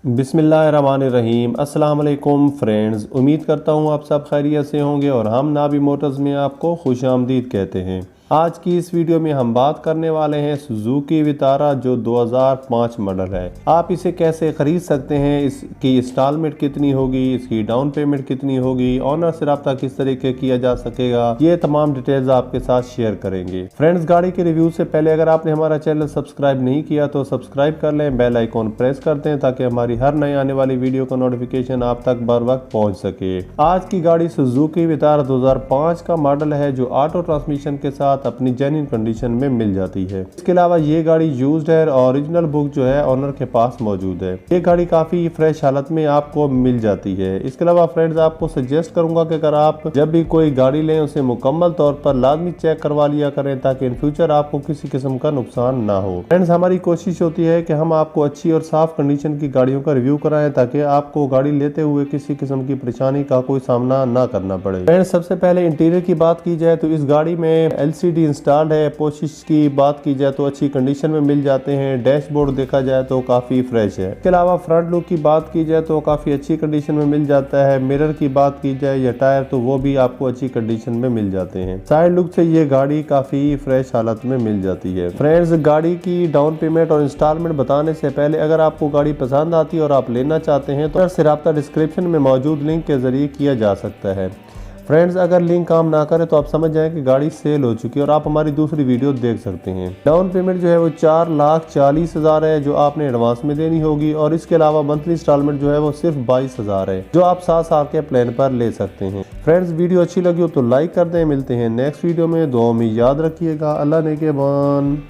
बिस्मिल्लाहिर्रहमानिर्रहीम। अस्सलाम वालेकुम फ्रेंड्स, उम्मीद करता हूँ आप सब खैरियत से होंगे और हम नाबी मोटर्स में आपको खुशामदीद कहते हैं। आज की इस वीडियो में हम बात करने वाले हैं सुजुकी वितारा जो 2005 मॉडल है। आप इसे कैसे खरीद सकते हैं, इसकी इंस्टॉलमेंट कितनी होगी, इसकी डाउन पेमेंट कितनी होगी, ऑनर से रब्ता किस तरीके किया जा सकेगा, ये तमाम डिटेल्स आपके साथ शेयर करेंगे। फ्रेंड्स, गाड़ी के रिव्यू से पहले अगर आपने हमारा चैनल सब्सक्राइब नहीं किया तो सब्सक्राइब कर लें, बेल आइकॉन प्रेस कर दें ताकि हमारी हर नई आने वाली वीडियो का नोटिफिकेशन आप तक बर वक्त पहुंच सके। आज की गाड़ी सुजुकी वितारा 2005 का मॉडल है जो ऑटो ट्रांसमिशन के साथ अपनी जेन्युइन कंडीशन में मिल जाती है। इसके अलावा ये गाड़ी यूज्ड है और ओरिजिनल बुक जो है ओनर के पास मौजूद है। ये गाड़ी काफी फ्रेश हालत में आपको मिल जाती है। इसके अलावा फ्रेंड्स, आपको सजेस्ट करूंगा कि अगर आप जब भी कोई गाड़ी लें उसे मुकम्मल तौर पर लाजमी चेक करवा लिया करें ताकि इन फ्यूचर आपको किसी किस्म का नुकसान ना हो। फ्रेंड्स, हमारी कोशिश होती है कि हम आपको अच्छी और साफ कंडीशन की गाड़ियों का रिव्यू कराएं ताकि आपको गाड़ी लेते हुए किसी किस्म की परेशानी का कोई सामना ना करना पड़े। फ्रेंड्स, सबसे पहले इंटीरियर की बात की जाए तो इस गाड़ी में एलसीडी इंस्टॉल्ड है। पोशिश की बात की जाए तो अच्छी कंडीशन में मिल जाते हैं। डैशबोर्ड देखा जाए तो काफी फ्रेश है। इसके अलावा फ्रंट लुक की बात की जाए तो काफी अच्छी कंडीशन में मिल जाता है। मिरर की बात की जाए या टायर तो वो भी आपको अच्छी कंडीशन में मिल जाते हैं। साइड लुक से ये गाड़ी काफी फ्रेश हालत में मिल जाती है। फ्रेंड्स, गाड़ी की डाउन पेमेंट और इंस्टॉलमेंट बताने से पहले अगर आपको गाड़ी पसंद आती है और आप लेना चाहते हैं तो से राब्ता डिस्क्रिप्शन में मौजूद लिंक के जरिए किया जा सकता है। फ्रेंड्स, अगर लिंक काम ना करे तो आप समझ जाएं कि गाड़ी सेल हो चुकी है और आप हमारी दूसरी वीडियो देख सकते हैं। डाउन पेमेंट जो है वो 4,40,000 है जो आपने एडवांस में देनी होगी और इसके अलावा मंथली इंस्टॉलमेंट जो है वो सिर्फ 22,000 है जो आप 7 साल के प्लान पर ले सकते हैं। फ्रेंड्स, वीडियो अच्छी लगी हो तो लाइक कर दें। मिलते हैं नेक्स्ट वीडियो में, दुआ में याद रखिएगा। अल्लाह ने के बान।